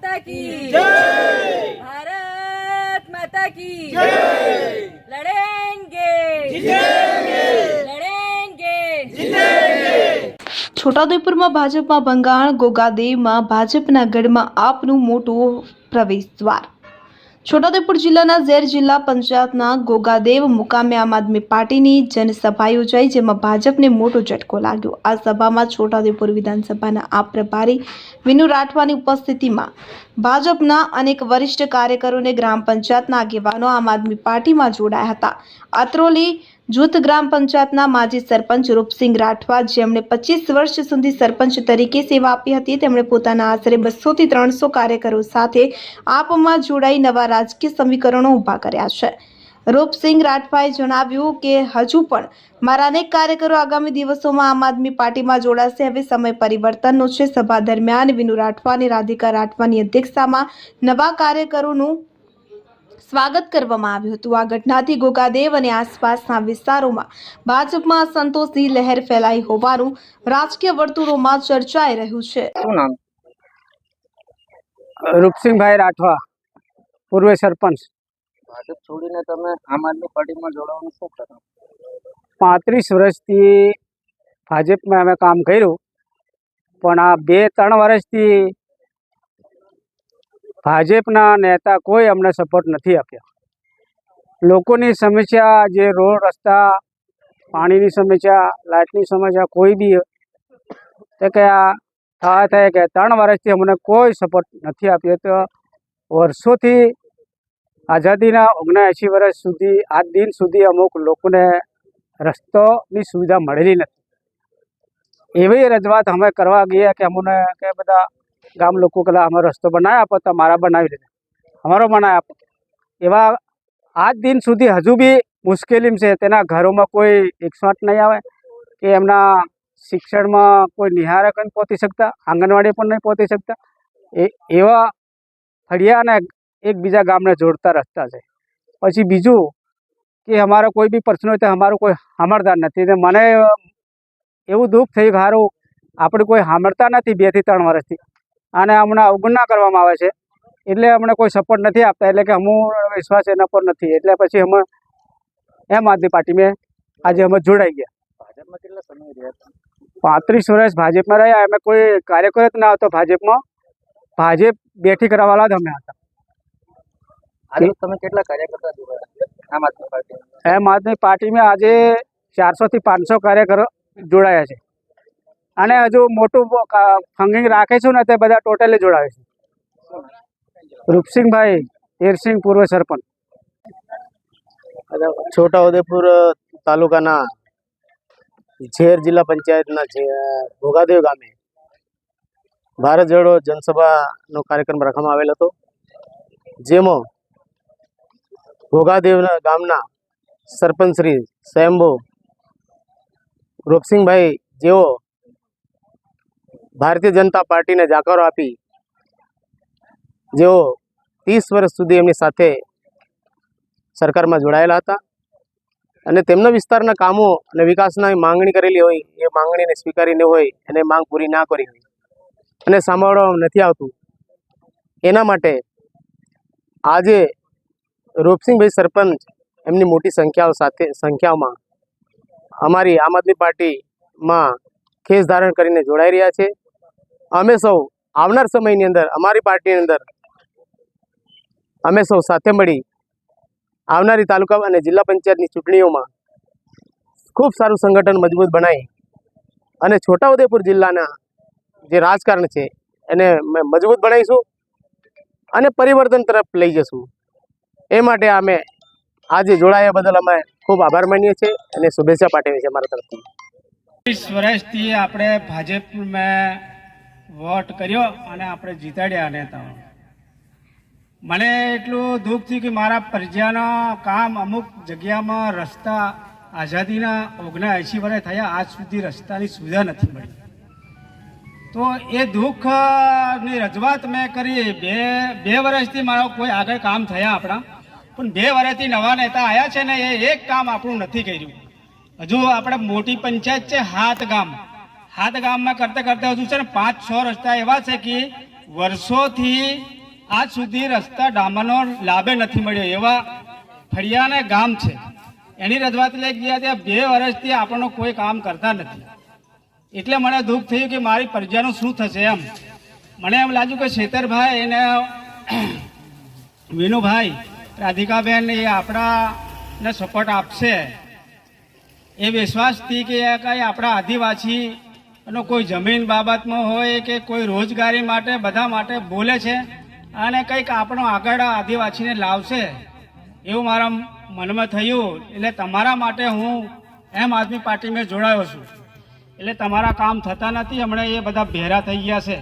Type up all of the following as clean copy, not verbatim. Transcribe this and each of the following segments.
माता की जय। भारत माता की जय। लड़ेंगे जीतेंगे, लड़ेंगे जीतेंगे। છોટાઉદેપુરમાં ભાજપમાં ભંગાણ, ગોગાદેવમાં ભાજપના ગઢમાં આપનું મોટું પ્રવેશ દ્વાર। છોટાઉદેપુર જિલ્લાના ઝેર જિલ્લા પંચાયતના ગોગાદેવ મુકામે આમ આદમી પાર્ટીની જનસભા યોજાઈ, જેમાં ભાજપને મોટો ઝટકો લાગ્યો। આ સભામાં છોટાઉદેપુર વિધાનસભાના આપ પ્રભારી વિનુ રાઠવાની ઉપસ્થિતિમાં ભાજપના અનેક વરિષ્ઠ કાર્યકરો અને ગ્રામ પંચાયતના આગેવાનો આમ આદમી પાર્ટીમાં જોડાયા હતા। આત્રોલી જૂથ ગ્રામ પંચાયતના માજી સરપંચ રૂપસિંહ રાઠવા, જેમણે 25 વર્ષ સુધી સરપંચ તરીકે સેવા આપી હતી, તેમણે પોતાના આશરે 200 થી 300 કાર્યકરો સાથે આપમાં જોડાઈ નવા રાજકીય સમીકરણો ઊભા કર્યા છે। રૂપસિંહ રાઠવાએ જણાવ્યું કે હજુ પણ મારા અનેક કાર્યકરો આગામી દિવસોમાં આમ આદમી પાર્ટીમાં જોડાશે। હવે સમય પરિવર્તનનો છે। સભા દરમિયાન વિનુ રાઠવા અને રાધિકા રાઠવાની અધ્યક્ષતામાં નવા કાર્યકરોનું સ્વાગત કરવામાં આવ્યું હતું। આ ઘટનાથી ગોગાદેવ અને આસપાસના વિસ્તારોમાં ભાજપમાં અસંતોષની લહેર ફેલાઈ હોવાનું રાજકીય વર્તુળોમાં ચર્ચાઈ રહ્યું છે। શું નામ? રૂપસિંહભાઈ રાઠવા, પૂર્વ સરપંચ। ભાજપ છોડીને તમે આમ આદમી પાર્ટીમાં જોડાવાનું શું કારણ? 35 વર્ષથી ભાજપમાં અમે કામ કર્યું, પણ આ 2-3 વર્ષથી ભાજપના નેતા કોઈ અમને સપોર્ટ નથી આપ્યો। લોકોની સમસ્યા, જે રોડ રસ્તા, પાણીની સમસ્યા, લાઇટની સમસ્યા, કોઈ બી તો કે આ થાય કે 3 વર્ષથી અમને કોઈ સપોર્ટ નથી આપ્યો। તો વર્ષોથી આઝાદીના 79 વર્ષ સુધી આજ દિન સુધી અમુક લોકોને રસ્તોની સુવિધા મળેલી નથી। એવી રજૂઆત અમે કરવા ગયા કે અમને કે બધા ગામ લોકો કહેલા અમે રસ્તો બનાવી આપો, તો મારા બનાવી દીધા, અમારો બનાવી આપો। એવા આજ દિન સુધી હજુ બી મુશ્કેલી છે। તેના ઘરોમાં કોઈ 108 નહીં આવે, કે એમના શિક્ષણમાં કોઈ નિહારક નહીં પહોંચી શકતા, આંગણવાડી પણ નહીં પહોંચી શકતા। એવા ફળિયાને એકબીજા ગામને જોડતા રસ્તા છે। પછી બીજું કે અમારો કોઈ બી પ્રશ્ન હોય તો અમારું કોઈ સાંભળતા નથી। ને મને એવું દુઃખ થયું કે સારું આપણે કોઈ સાંભળતા નથી 2 થી 3 વર્ષથી, અને હમણાં અવગણના કરવામાં આવે છે, એટલે અમને કોઈ સપોર્ટ નથી આપતા। એટલે કે અમુક વિશ્વાસ એના પર નથી, એટલે પછી અમે આમ આદમી પાર્ટીમાં આજે અમે જોડાઈ ગયા। ભાજપમાં કેટલા સમય રહ્યા હતા? 35 વર્ષ ભાજપમાં રહ્યા। અમે કોઈ કાર્યકર જ ના હતો ભાજપમાં, ભાજપ બેઠી કરવાવાળા જ અમે હતા। આજે તમે કેટલા કાર્યકર્તા જોડાયા આમ આદમી પાર્ટી? આમ આદમી પાર્ટીમાં આજે 400 થી 500 કાર્યકરો જોડાયા છે, અને હજુ મોટું ફંડિંગ રાખીશું ને તે બધા ટોટલી જોડાવે છે। રૂપસિંહભાઈ તેરસિંહ, પૂર્વ સરપંચ। છોટાઉદેપુર તાલુકાના ઝેર જિલ્લા પંચાયતના ગોગાદેવ ગામે ભારત જોડો જનસભાનો કાર્યક્રમ રાખવામાં આવેલ હતો, જેમાં ગોગાદેવ ગામના સરપંચ શ્રી સ્વયંભુ રૂપસિંહભાઈ, જેઓ ભારતીય જનતા પાર્ટીને જાકારો આપી, જેઓ 30 વર્ષ સુધી એમની સાથે સરકારમાં જોડાયેલા હતા, અને તેમના વિસ્તારના કામો અને વિકાસના માંગણી કરેલી હોય, એ માંગણીને સ્વીકારી ન હોય, એને માંગ પૂરી ના કરી હોય, અને સાંભળવામાં નથી આવતું, એના માટે આજે રૂપસિંહભાઈ સરપંચ એમની મોટી સંખ્યાઓમાં અમારી આમ આદમી પાર્ટીમાં ખેસ ધારણ કરીને જોડાઈ રહ્યા છે। અમે સૌ આવનાર સમયની અંદર અમારી પાર્ટીની અંદર અમે સૌ સાથે મળી આવનારી તાલુકા અને જિલ્લા પંચાયતની ચૂંટણીઓમાં ખૂબ સારું સંગઠન મજબૂત બનાવી અને છોટાઉદેપુર જિલ્લાના જે રાજકારણ છે એને મજબૂત બનાવીશું અને પરિવર્તન તરફ લઈ જશું। એ માટે અમે આજે જોડાયા બદલ અમે ખૂબ આભાર માનીએ છીએ અને શુભેચ્છા પાઠવીએ છીએ અમારા તરફથી। 20 વર્ષથી આપણે ભાજપમાં વોટ કર્યો અને આપણે જીતાડ્યા નેતાઓ। મને એટલું દુઃખ થયું કે મારા પ્રજાના કામ અમુક જગ્યામાં રસ્તા આઝાદીના 79 વર્ષ થયા, આજ સુધી રસ્તાની સુવિધા નથી મળી। તો એ દુઃખની રજૂઆત મેં કરી। બે વર્ષથી મારા કોઈ આગળ કામ થયા આપણા, પણ 2 વર્ષથી નવા નેતા આવ્યા છે ને, એ એક કામ આપણું નથી કર્યું। હજુ આપણે મોટી પંચાયત છે 7 ગામ, 7 ગામમાં કરતા કરતા હજુ છે ને 5-6 રસ્તા એવા છે કે વર્ષોથી આજ સુધી રસ્તા ડામરનો લાભે નથી મળ્યો એવા ફળિયાને ગામ છે. એની રજૂઆત લઈ ગયા ત્યાં 2 વર્ષથી આપણને કોઈ કામ કરતા નથી. એટલે મને દુઃખ થયું કે મારી પ્રજાનું શું થશે એમ. મને એમ લાગ્યું કે શેતરભાઈ એને વિનુભાઈ રાધિકાબેન એ આપણાને સપોર્ટ આપશે એ વિશ્વાસથી કે કંઈ આપણા આદિવાસીનો કોઈ જમીન બાબતમાં હોય કે કોઈ રોજગારી માટે બધા માટે બોલે છે અને કંઈક આપણો આગળ આદિવાસીને લાવશે એવું મારા મનમાં થયું. એટલે તમારા માટે હું આમ આદમી પાર્ટીમાં જોડાયો છું. એટલે તમારા કામ થતા નથી. હમણાં એ બધા ભેરા થઈ ગયા છે.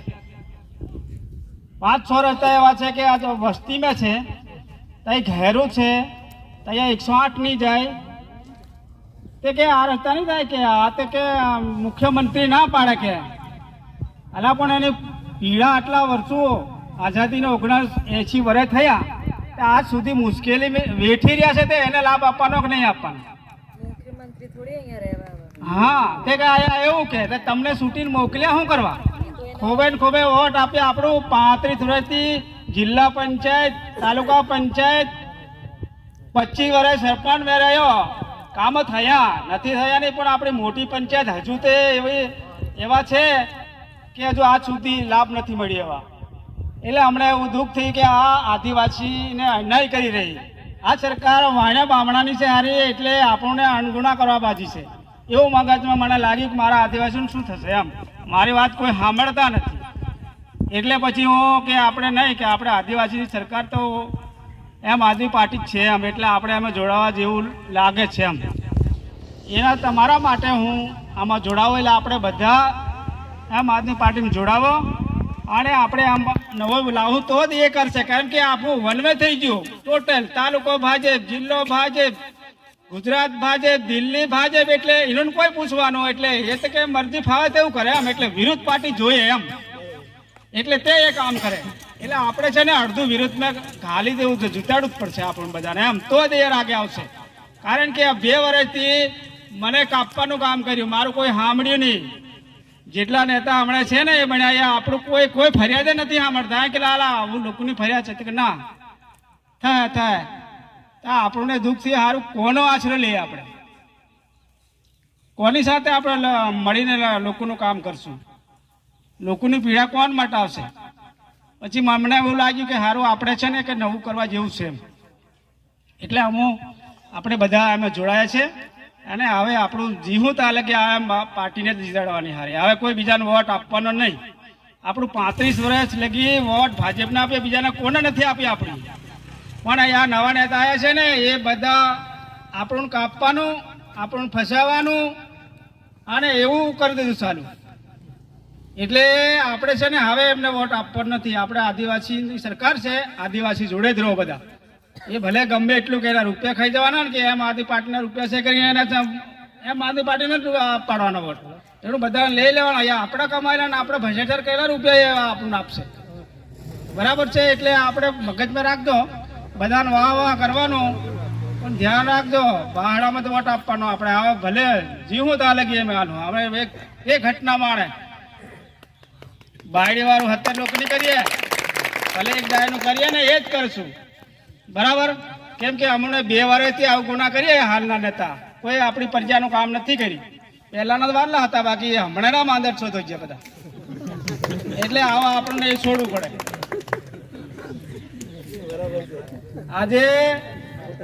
5-6 રસ્તા એવા છે કે આ વસ્તીમાં છે ત્યાં ઘેરું છે ત્યાં 108 નહીં જાય તે કે આ રસ્તા નહીં જાય કે આ તે કે મુખ્યમંત્રી ના પાડે કે અલા પણ એની પીડા આટલા વર્ષો આઝાદીને 79 વર્ષ થયા આજ સુધી મુશ્કેલી વેઠી રહ્યા છે તે એને લાભ આપવાનો કે નહીં આપવાનો? મુખ્યમંત્રી થોડી અહીંયા રહેવા આવે. હા તે કે આયા એવું કે તમને છૂટીને મોકલ્યા શું કરવા? ખોબે ને ખોબે વોટ આપે. આપણું 35 વર્ષથી જિલ્લા પંચાયત તાલુકા પંચાયત 25 વર્ષ સરપંચ મેં રહ્યો. કામ થયા નથી થયા નહીં પણ આપણી મોટી પંચાયત હજુ તે એવા છે કે હજુ આજ સુધી લાભ નથી મળી એવા. એટલે હમણાં એવું દુઃખ થયું કે આ આદિવાસીને અન્યાય કરી રહી આ સરકાર વાણ્યા બામણાની છે હારી એટલે આપણને અણગુણા કરવા બાજી છે એવું મગજમાં મને લાગ્યું કે મારા આદિવાસીનું શું થશે એમ. મારી વાત કોઈ સાંભળતા નથી. એટલે પછી હું કે આપણે નહીં કે આપણે આદિવાસીની સરકાર તો એમ આદમી પાર્ટી જ છે એમ એટલે આપણે એમાં જોડાવા જેવું લાગે છે એમ. એના તમારા માટે હું આમાં જોડાવું. એટલે આપણે બધા એમ આદમી પાર્ટીમાં જોડાવો અને આપણે આમ નવો લાવું તો જ એ કરશે. કારણ કે આપણું વનવે થઈ ગયું ટોટલ. તાલુકો ભાજપ, જિલ્લો ભાજપ, ગુજરાત ભાજપ, દિલ્હી ભાજપ એટલે એનું કોઈ પૂછવાનું એટલે એ તો કે મરજી ફાવે તેવું કરે એમ. એટલે વિરુદ્ધ પાર્ટી જોઈએ એમ એટલે તે એ કામ કરે. એટલે આપણે છે ને અડધું વિરુદ્ધમાં ઘાલી દેવું છે, જીતાડવું જ પડશે આપણને બધાને એમ તો જ એ રાગે આવશે. કારણ કે 2 વર્ષથી મને કાપવાનું કામ કર્યું, મારું કોઈ સાંભળ્યું નહીં. જેટલા નેતા હમણાં છે ને એ બન્યા આપણું કોઈ ફરિયાદ નથી સાંભળતા કે લાલા આવું લોકોની ફરિયાદ છે કે ના થાય આપણને દુઃખથી સારું કોનો આશરો લઈએ? આપણે કોની સાથે આપણે મળીને લોકોનું કામ કરશું? લોકોની પીડા કોણ મટાવશે? પછી મને એવું લાગ્યું કે સારું આપણે છે ને કે નવું કરવા જેવું છે એમ. એટલે આપણે બધા એમાં જોડાયા છે અને હવે આપણું જીવું તાલે કે આ પાર્ટીને જ જીતાડવાની હારી. હવે કોઈ બીજાને વોટ આપવાનો નહીં. આપણું 35 વર્ષ લગી વોટ ભાજપને આપીએ, બીજાને કોને નથી આપી આપણી. પણ આ નવા નેતા આવ્યા છે ને એ બધા આપણને કાપવાનું, આપણને ફસાવાનું અને એવું કરી દીધું ચાલુ. એટલે આપણે છે ને હવે એમને વોટ આપવાનો નથી. આપણે આદિવાસીની સરકાર છે, આદિવાસી જોડે જ રહો બધા. એ ભલે ગમે એટલું કે રૂપિયા ખાઈ જવાના ને કે એમ આદિ પાર્ટીના રૂપિયા છે કરીને એમ આદિ પાર્ટીને પાડવાનો વોટ. એનું બધા લઈ લેવાના. અહીંયા આપણે કમાયેલા ને આપણે ભ્રષ્ટાચાર કરેલા રૂપિયા આપણને આપશે. બરાબર છે? એટલે આપણે મગજમાં રાખજો. બધાને વાહ કરવાનું પણ ધ્યાન રાખજો. પહાડામાં તો વોટ આપવાનો આપણે. હવે ભલે જીવું તો લગી એમ આનું. હવે એક ઘટના માણે બાયડી વાળું 70 લોકોની કરીએ, ભલે એક ગાયનું કરીએ ને એ જ કરશું. બરાબર? કેમ કે અમને 2 વર્ષથી આવું ગુના કરીએ હાલના નેતા કોઈ આપણી પ્રજાનું કામ નથી કરી. પહેલાના વારલા હતા, બાકી હમણાંના માંદર છો થઈ ગયા બધા. એટલે આવા આપણને એ છોડવું પડે. આજે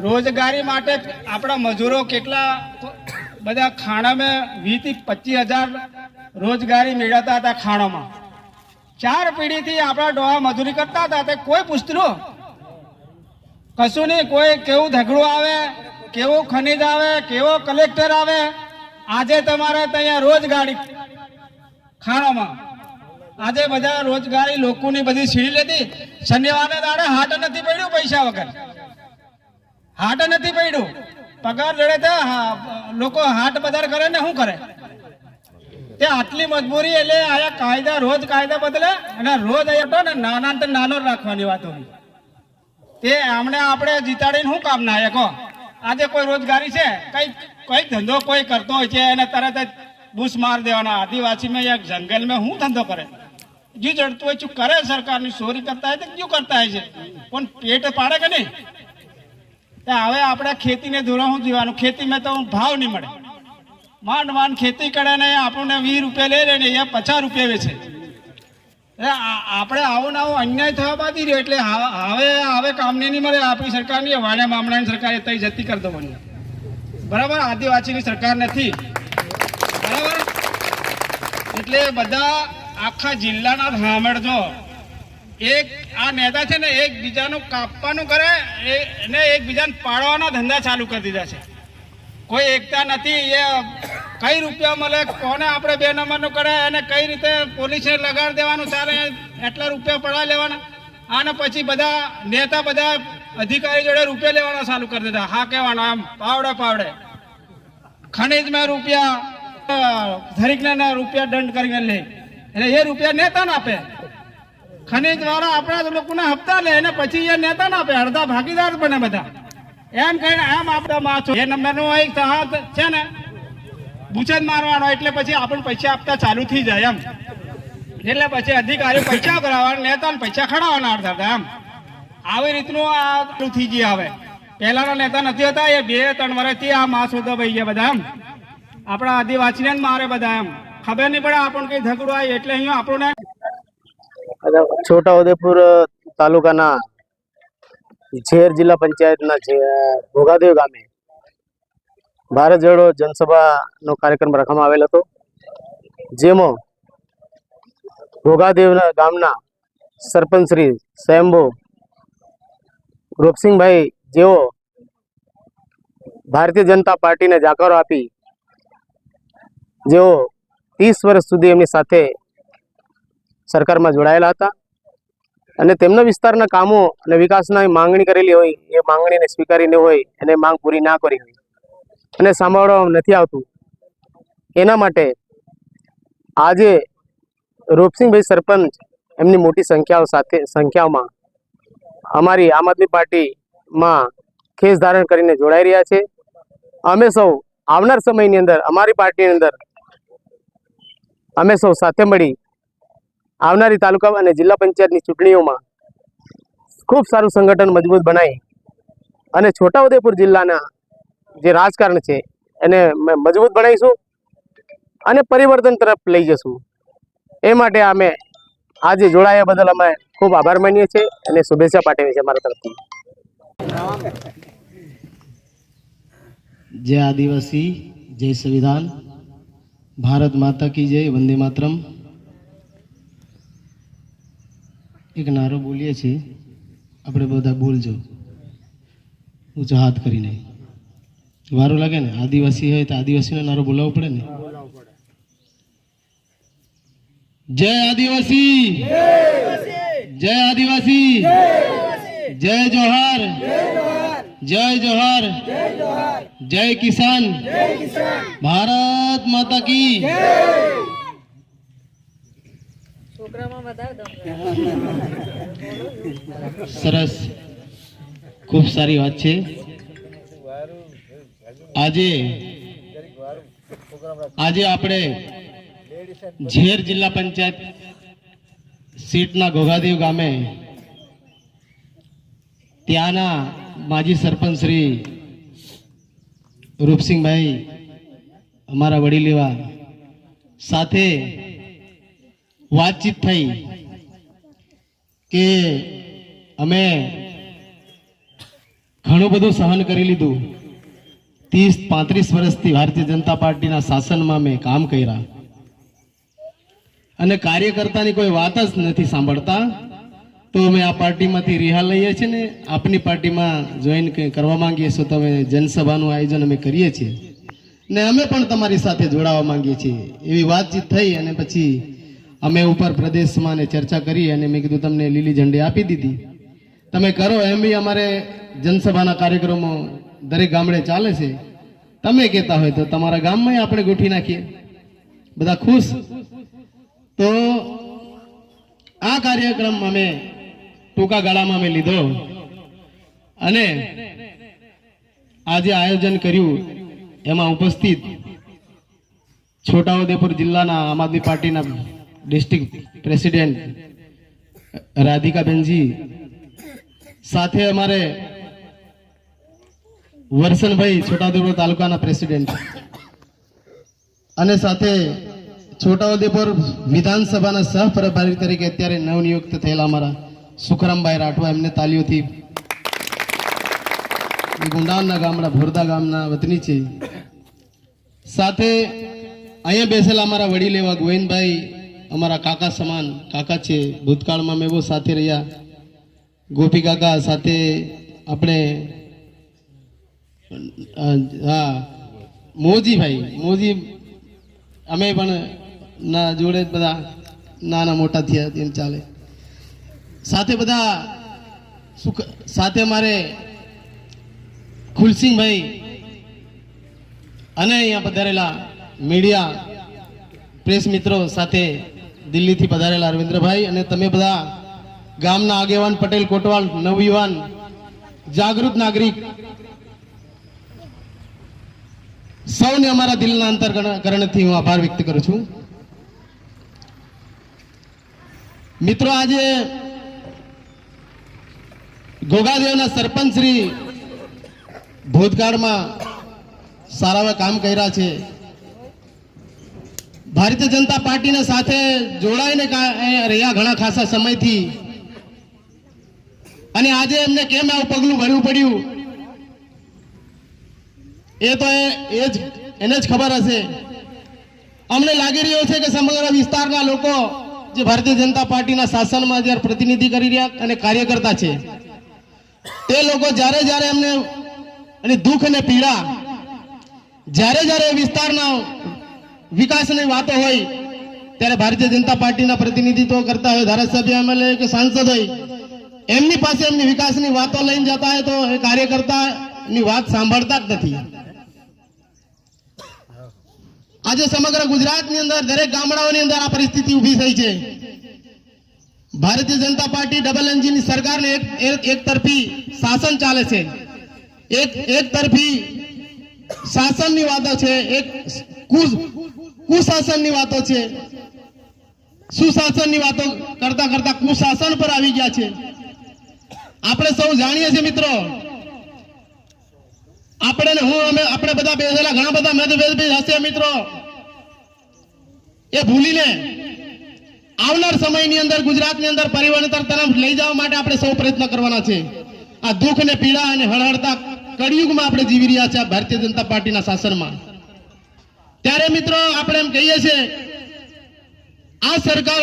રોજગારી માટે આપણા મજૂરો કેટલા બધા ખાણામાં 20 થી 25,000 રોજગારી મેળવતા હતા. ખાણોમાં 4 પેઢીથી આપણા ડોહા મજૂરી કરતા હતા. તે કોઈ પૂછતું કશું નહીં. કોઈ કેવું ઝઘડું આવે, કેવું ખનીજ આવે, કેવો કલેક્ટર આવે. આજે તમારે ત્યાં રોજગારી ખાણોમાં આજે બધા રોજગારી લોકોની બધી સીડી લેતી. શનિવારે દાડે હાટ નથી પડ્યું પૈસા વગર. હાટ નથી પડ્યું. પગાર જડે તો લોકો હાટ બજાર કરે ને શું કરે? તે આટલી મજબૂરી એટલે આયા કાયદા રોજ કાયદા બદલે અને રોજ અહીંયા ને નાના તો નાનો રાખવાની વાત હોય. તે આમને આપણે જીતાડીને શું કામ ના કહો? આજે કોઈ રોજગારી છે, કઈ ધંધો કોઈ કરતો હોય છે એને તરત જ બૂસ માર દેવાના. આદિવાસીમાં એક જંગલમાં શું ધંધો કરે? જે જડતું હોય શું કરે સરકારની ચોરી કરતા હોય તો ક્યું કરતા હોય છે પણ પેટ પાડે કે નહીં. હવે આપણે ખેતીને ધોરણ શું જીવાનું, ખેતીમાં તો ભાવ નહીં મળે. માંડ માંડ ખેતી કરે ને આપણને 20 રૂપિયા લઈ લે ને એ 50 રૂપિયા વેચે. આપણે આવો ને આવો અન્યાય થવા બાકી રહ્યો એટલે હવે કામને નહીં મળે આપણી સરકારની. વાણિયા મામલાની સરકાર તઈ જતી કરી દો મને, બરાબર. આદિવાસીની સરકાર નથી, બરાબર. એટલે બધા આખા જિલ્લાના સાંભળજો. એક આ નેતા છે ને એકબીજાનું કાપવાનું કરે અને એકબીજાને પાડવાના ધંધા ચાલુ કરી દીધા છે. કોઈ એકતા નથી. એ કઈ રૂપિયા મળે, કોને આપણે 2 નંબરનું કરે અને કઈ રીતે પોલીસને લગાડ દેવાનું, ચાલે એટલા રૂપિયા પડા લેવાના. આને પછી બધા નેતા બધા અધિકારી જોડે રૂપિયા લેવાના ચાલુ કરી દીધા. હા કહેવાના આમ પાવડે ખનીજમાં રૂપિયા, ધરીકના રૂપિયા દંડ કરીને લે એટલે એ રૂપિયા નેતા ના આપે. ખનીજ વાળા આપણા લોકોના હપ્તા લે અને પછી એ નેતા ના આપે, અડધા ભાગીદાર બને બધા. એમ કહીને આમ આપણા માછો 2 નંબરનો એક હાથ છે ને બૂચે જ મારવાનો એટલે પછી આપણને પૈસા આપતા ચાલુ થઈ જાય એમ. એટલે પછી અધિકારીઓ પૈસા કરાવવાના, નેતાને પૈસા ખડાવવાના અડધા એમ. આવી રીતનું આ થઈ ગયા. હવે પહેલાના નેતા નથી હતા, એ 2-3 વર્ષથી આ માસ હોતો ભાઈ ગયા બધા એમ. આપણા આદિવાસીને જ મારે બધા એમ. ખબર નહીં પડે આપણને કઈ ઝઘડો આવે એટલે અહીંયા આપણને. છોટાઉદેપુર તાલુકાના ઝેર જિલ્લા પંચાયતના ઘોઘાદેવ ગામે ભારત જોડો જનસભાનો કાર્યક્રમ રાખવામાં આવેલ હતો, જેમાં ઘોઘાદેવ ગામના સરપંચ શ્રી સ્વયંભો રૂપસિંહભાઈ, જેઓ ભારતીય જનતા પાર્ટીને જાકારો આપી, જેઓ 30 વર્ષ સુધી એમની સાથે સરકારમાં જોડાયેલા હતા અને તેમના વિસ્તારના કામો અને વિકાસના માંગણી કરેલી હોય એ માંગણીને સ્વીકારી ન હોય અને માંગ પૂરી ના કરી હોય અને સાંભળવામાં નથી આવતું. એના માટે આજે રૂપસિંહભાઈ સરપંચ એમની મોટી સંખ્યાઓમાં અમારી આમ આદમી પાર્ટીમાં ખેસ ધારણ કરીને જોડાઈ રહ્યા છે. અમે સૌ આવનાર સમયની અંદર અમારી પાર્ટીની અંદર અમે સૌ સાથે મળી આવનારી તાલુકા અને જિલ્લા પંચાયતની ચૂંટણીઓમાં ખૂબ સારું સંગઠન મજબૂત બનાવી અને છોટાઉદેપુર જિલ્લાના જે રાજકારણ છે એને મજબૂત બનાવીશું અને પરિવર્તન તરફ લઈ જશું. એ માટે અમે આજે જોડાયા બદલ અમે ખૂબ આભાર માનીએ છીએ અને શુભેચ્છા પાઠવીએ છીએ અમારા તરફથી. जय आदिवासी, जय संविधान, भारत माता की जय, वंदे मातरम. एक नारो बोलिए છીએ, આપણે બધા બોલજો ઊંચો હાથ કરીને. વારો લાગે ને, આદિવાસી હોય તો આદિવાસીનો નારો બોલાવવો પડે ને. જય આદિવાસી, જય આદિવાસી, જય જોહાર, जय जोहार, जय किसान, भारत माता की. છોકરામાં વધારે દમ સરસ, ખૂબ સારી વાત છે. આજે આપણે ઝેર જિલ્લા પંચાયત સીટના ઘોઘાદેવ ગામે ત્યાંના માજી સરપંચ શ્રી રૂપસિંહભાઈ, અમારા વડીલ એવા, સાથે વાતચીત થઈ કે અમે ઘણું બધું સહન કરી લીધું. 30-35 વર્ષથી ભારતીય જનતા પાર્ટીના શાસનમાં અમે કામ કર્યા અને કાર્યકર્તાની કોઈ વાત જ નથી સાંભળતા. તો અમે આ પાર્ટીમાંથી રિહા લઈએ છીએ ને આપની પાર્ટીમાં જોઈન કરવા માંગીએ છીએ. તો અમે જનસભાનું આયોજન અમે કરીએ છીએ ને અમે પણ તમારી સાથે જોડાવા માંગીએ છીએ. એવી વાતચીત થઈ અને પછી અમે ઉપર પ્રદેશમાં ને ચર્ચા કરી અને મેં કીધું તમને લીલી ઝંડી આપી દીધી, તમે કરો. એમ બી અમારે જનસભાના કાર્યક્રમો દરેક ગામડે ચાલે છે. તમે કહેતા હોય તો તમારા ગામમાં આપણે ગોઠવી નાખીએ, બધા ખુશ. તો આ કાર્યક્રમ અમે ટૂંકા ગાળામાં અમે લીધો અને આજે આયોજન કર્યું. એમાં ઉપસ્થિત છોટાઉદેપુર જિલ્લાના આમ આદમી પાર્ટીના डिस्ट्रिक्ट प्रेसिडेंट राधिकाबेन जी, साथे हमारे वर्षन भाई छोटाउदेपुर तालुकाना प्रेसिडेंट અને સાથે છોટાઉદેપુર વિધાનસભાના સહપ્રભારી તરીકે અત્યારે નવનિયુક્ત થયેલા અમારા સુખરામભાઈ રાઠવા, એમને તાલીઓથી ગુંડાના ગામડા ભોરદા ગામના વતની છે. સાથે અહીંયા બેસેલા અમારા વડીલ એવા ગોવિંદભાઈ અમારા કાકા સમાન કાકા છે, ભૂતકાળમાં મેં બહુ સાથે રહ્યા. ગોપી કાકા સાથે આપણે હા મોજી અમે પણ ના જોડે બધા નાના મોટા થયા તેમ ચાલે. સાથે બધા સાથે અમારે ખુલસિંહભાઈ અને અહીંયા પધારેલા મીડિયા પ્રેસ મિત્રો, સાથે દિલ્હીથી પધારેલા અરવિંદ્રભાઈ, અને તમે બધા ગામના આગેવાન પટેલ કોટવાલ, નવયુવાન, જાગૃત નાગરિક, સૌને અમારા દિલના અંતરકરણથી હું આભાર વ્યક્ત કરું છું. મિત્રો, આજે ઘોઘાદેવના સરપંચ શ્રી ભૂતકાળમાં સારા કામ કર્યા છે. ભારતીય જનતા પાર્ટીના સાથે જોડાઈને રહ્યા ઘણા ખાસા સમયથી, અને આજે એમને કેમ આવું પગલું ભરવું પડ્યું એ તો એને જ ખબર હશે. અમને લાગી રહ્યું છે કે સમગ્ર વિસ્તારના લોકો જે ભારતીય જનતા પાર્ટીના શાસનમાં જ્યારે પ્રતિનિધિ કરી રહ્યા અને કાર્યકર્તા છે, તે લોકો જ્યારે જ્યારે એમને અને દુઃખ અને પીડા, જ્યારે વિસ્તારના વિકાસની વાતો હોય ત્યારે ભારતીય જનતા પાર્ટીના પ્રતિનિધિત્વ કરતા હોય, ધારાસભ્ય, એમએલએ કે સાંસદ હોય, એમની પાસે એમની વિકાસની વાતો લઈને જતા હોય તો એ કાર્યકર્તાની વાત સાંભળતા જ નથી. આજે સમગ્ર ગુજરાતની અંદર દરેક ગામડાઓની અંદર આ પરિસ્થિતિ ઊભી થઈ છે. ભારતીય જનતા પાર્ટી ડબલ એન્જિનની સરકારને એક તરફી શાસન ચાલે છે, એક તરફી શાસનની વાતો છે, એક કુશાસનની વાતો છે. સુશાસનની વાતો કરતા કરતા કુશાસન પર આવી ગયા છે. આપણે સૌ જાણીએ છીએ મિત્રો, આપણે બધા બેસેલા ઘણા બધા મતભેદ હશે મિત્રો, એ ભૂલીને આવનાર સમયની અંદર ગુજરાતની અંદર પરિવર્તન તરફ લઈ જવા માટે આપણે સૌ પ્રયત્ન કરવાના છે. આ દુઃખ અને પીડા અને હળહળતા કળિયુગમાં આપણે જીવી રહ્યા છીએ ભારતીય જનતા પાર્ટીના શાસનમાં. ત્યારે મિત્રો આપણે એમ કહીએ છીએ, આ સરકાર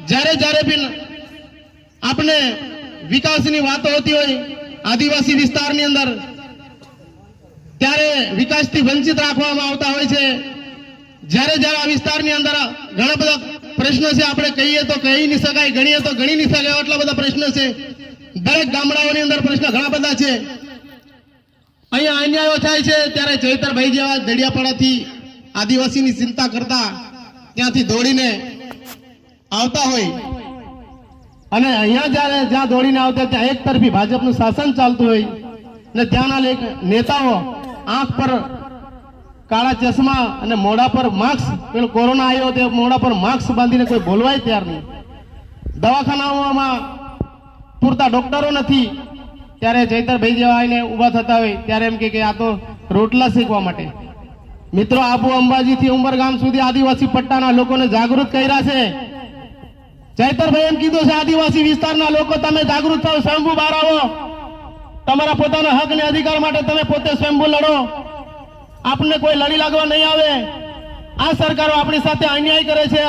જ્યારે બી આપણે વિકાસની વાતો હોતી હોય આદિવાસી વિસ્તારની અંદર, ત્યારે વિકાસથી વંચિત રાખવામાં આવતા હોય છે. જ્યારે આ વિસ્તારની અંદર ઘણા બધા પ્રશ્નો છે, આપણે કહીએ તો કહી નહીં શકાય, ગણીએ તો ગણી નહીં શકાય એટલા બધા પ્રશ્નો છે. દરેક ગામડાઓની અંદર પ્રશ્ન ઘણા બધા છે. અહીંયા અન્યાયો થાય છે ત્યારે ચૈતરભાઈ જેવા દડિયાપાડાથી આદિવાસીની ચિંતા કરતા ત્યાંથી દોડીને આવતા હોય, અને અહીંયા જ્યાં દોડીને આવતા ત્યાં એક તરફી ભાજપનું શાસન ચાલતું હોય, અને ત્યાંના નેતાઓ આંખ પર કાળા ચશ્મા અને મોઢા પર માસ્ક, પેલો કોરોના આવ્યો તે મોઢા પર માસ્ક બાંધીને કોઈ બોલવાય તૈયાર નહીં. દવાખાનાઓમાં પૂરતા ડોક્ટરો નથી, ત્યારે ચૈતરભાઈ જેવા આવીને ઊભા થતા હોય ત્યારે એમ કે આ તો રોટલા શેકવા માટે. મિત્રો, આબુ અંબાજીથી ઉમરગામ સુધી આદિવાસી પટ્ટાના લોકોને જાગૃત કર્યા છે. ચૈતરભાઈ એમ કીધું છે, આદિવાસી વિસ્તારના લોકો તમે જાગૃત થાવ, સ્વયંભૂ બહાર આવો, તમારા પોતાના હક અને અધિકાર માટે તમે પોતે સ્વયંભૂ લડો, આપને કોઈ લડી લાગવા નહીં આવે. આ સરકારો આપણી સાથે અન્યાય કરે છે,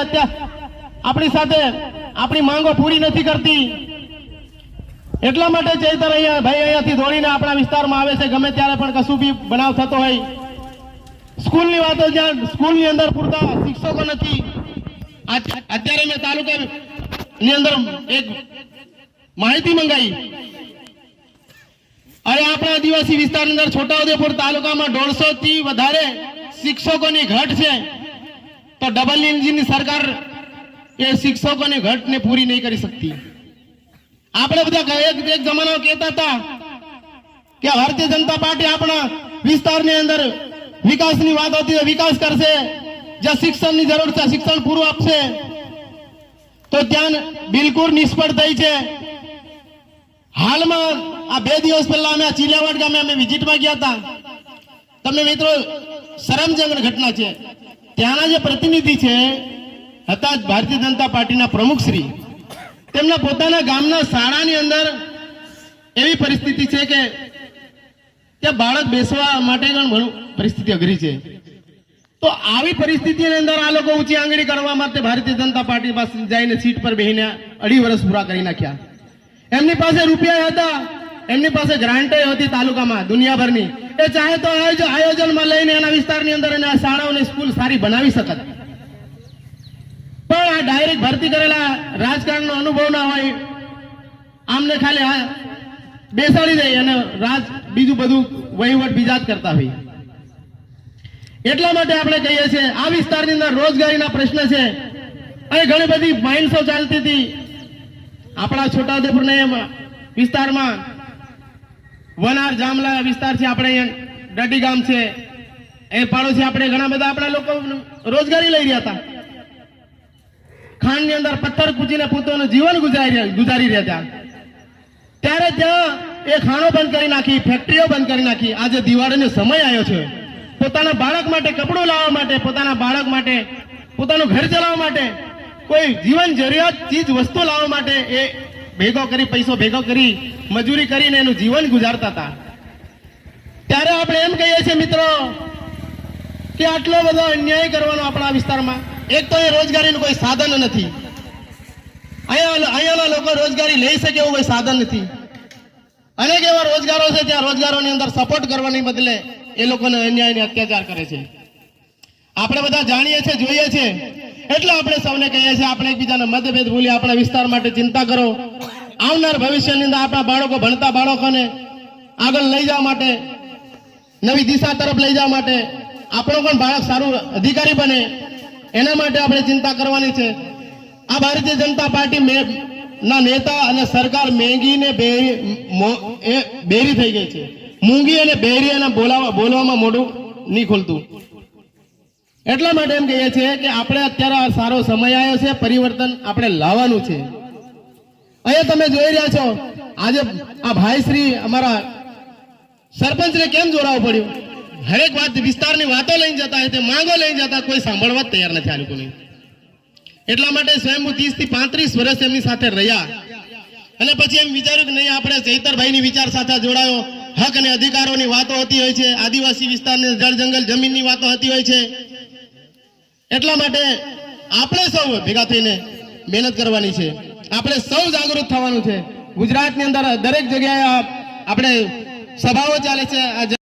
આપણી સાથે આપણી માંગો પૂરી નથી કરતી. એટલા માટે ચૈતર અહીંયાથી દોડીને આપણા વિસ્તારમાં આવે છે. ગમે ત્યારે પણ કશું બી બનાવ થતો હોય, સ્કૂલની વાતો, જ્યાં સ્કૂલની અંદર પૂરતા શિક્ષકો નથી. અત્યારે મેં તાલુકાની અંદર એક માહિતી મંગાવી, અરે આપણા આદિવાસી વિસ્તારની અંદર છોટાઉદેપુર તાલુકામાં 150 થી વધારે શિક્ષકોની ઘટ છે, તો ડબલ એન્જિનની સરકાર એ શિક્ષકોની ઘટને પૂરી નહીં કરી શકતી. આપણે બધા એક જમાનામાં કહેતા હતા કે ભારતીય જનતા પાર્ટી આપણા વિસ્તારની અંદર વિકાસની વાત હોતી, વિકાસ કરશે, જ્યાં શિક્ષણની જરૂર છે શિક્ષણ પૂરું આપશે. તો ત્યાં બિલકુલ નિષ્ફળ થઈ છે. હાલમાં આ 2 દિવસ પહેલા અમે ચીલાવાડ ગામે અમે વિઝિટમાં ગયા હતા. તમે મિત્રો શરમજનક ઘટના છે. ત્યાંના જે પ્રતિનિધિ છે હતા ભારતીય જનતા પાર્ટીના પ્રમુખ શ્રી, તેમના પોતાના ગામના શાળાની અંદર એવી પરિસ્થિતિ છે કે ત્યાં બાળક બેસવા માટે પણ પરિસ્થિતિ અઘરી છે. તો આવી પરિસ્થિતિની અંદર આ લોકો ઊંચી આંગળી કરવા માટે ભારતીય જનતા પાર્ટી પાસે જઈને સીટ પર બેસીને 2.5 વર્ષ પૂરા કરી નાખ્યા. એમની પાસે રૂપિયા હતા, એમની પાસે ગ્રાન્ટ હતી તાલુકામાં દુનિયાભરની. એ ચાહે તો આયોજનમાં લઈને એના વિસ્તારની અંદર અને આ શાળાઓની સ્કૂલ સારી બનાવી શકત. પણ આ ડાયરેક્ટ ભરતી કરેલા રાજકારણનો અનુભવ ના હોય, આમને ખાલી બેસાડી દે અને બીજું બધું વહીવટ બીજા જ કરતા હોય. એટલા માટે આપણે કહીએ છીએ આ વિસ્તારની અંદર રોજગારીના પ્રશ્ન છે. અહીં ઘણી બધી માઇન્સો ચાલતી હતી. આપણા છોટાઉદેપુર વિસ્તારમાં વનાર જામલા વિસ્તાર છે, આપણે અહીંયા ડડી ગામ છે, એ પાડોશી આપણે ઘણા બધા આપણા લોકો રોજગારી લઈ રહ્યા હતા. ખાંડની અંદર પથ્થર કૂચીને પોતાનું જીવન ગુજારી રહ્યા હતા. ત્યારે ત્યાં એ ખાણો બંધ કરી નાખી, ફેક્ટરીઓ બંધ કરી નાખી. આજે દિવાળીનો સમય આવ્યો છે, પોતાના બાળક માટે કપડું લાવવા માટે, પોતાના બાળક માટે, પોતાનું ઘર ચલાવવા માટે, કોઈ જીવન જરૂરિયાત ચીજ વસ્તુ લાવવા માટે એ પૈસો ભેગો કરી મજૂરી કરીને એનું જીવન ગુજારતા હતા. ત્યારે આપણે એમ કહીએ છીએ મિત્રો કે આટલો બધો અન્યાય કરવાનો આપણા વિસ્તારમાં. એક તો એ રોજગારીનું કોઈ સાધન નથી. અહીંયાના લોકો રોજગારી લઈ શકે એવું કોઈ સાધન નથી. અનેક એવા રોજગારો છે, ત્યાં રોજગારોની અંદર સપોર્ટ કરવાની બદલે એ લોકોને અન્યાય અને અત્યાચાર કરે છે. આપણે બધા જાણીએ છીએ, જોઈએ છીએ, એટલે આપણે સૌને કહીએ છીએ આપણે એકબીજાને મતભેદ ભૂલી આપણા વિસ્તાર માટે ચિંતા કરો. આવનાર ભવિષ્યની અંદર આપણા બાળકો, ભણતા બાળકોને આગળ લઈ જવા માટે, નવી દિશા તરફ લઈ જવા માટે, આપણો પણ બાળક સારું અધિકારી બને, એના માટે આપણે ચિંતા કરવાની છે. આ ભારતીય જનતા પાર્ટી ના નેતા અને સરકાર મેંગીને બેરી થઈ ગઈ છે. મૂંગી અને બેરી અને બોલવામાં મોઢું નહીં ખોલતું. એટલા માટે એમ કહીએ છીએ કે આપણે અત્યારે સારો સમય આવ્યો છે, પરિવર્તન આપણે લાવવાનું છે. અહીંયા તમે જોઈ રહ્યા છો આજે આ ભાઈ શ્રી અમારા સરપંચને કેમ જોડાવવું પડ્યું. હરેક વાત વિસ્તારની વાતો લઈને જતા હોય, તે માંગો લઈને જતા, કોઈ સાંભળવા જ તૈયાર નથી આ લોકોને. એટલા માટે સ્વયં 30 થી 35 વર્ષ એમની સાથે રહ્યા અને પછી એમ વિચાર્યું કે નહીં, આપણે ચૈતરભાઈની વિચાર સાથે જોડાયો. હક અને અધિકારોની વાતો હોતી હોય છે, આદિવાસી વિસ્તારની જળ જંગલ જમીનની વાતો હોતી હોય છે. એટલા માટે આપણે સૌ ભેગા થઈને મહેનત કરવાની છે. આપણે સૌ જાગૃત થવાનું છે. ગુજરાતની અંદર દરેક જગ્યાએ આપણે સભાઓ ચાલે છે.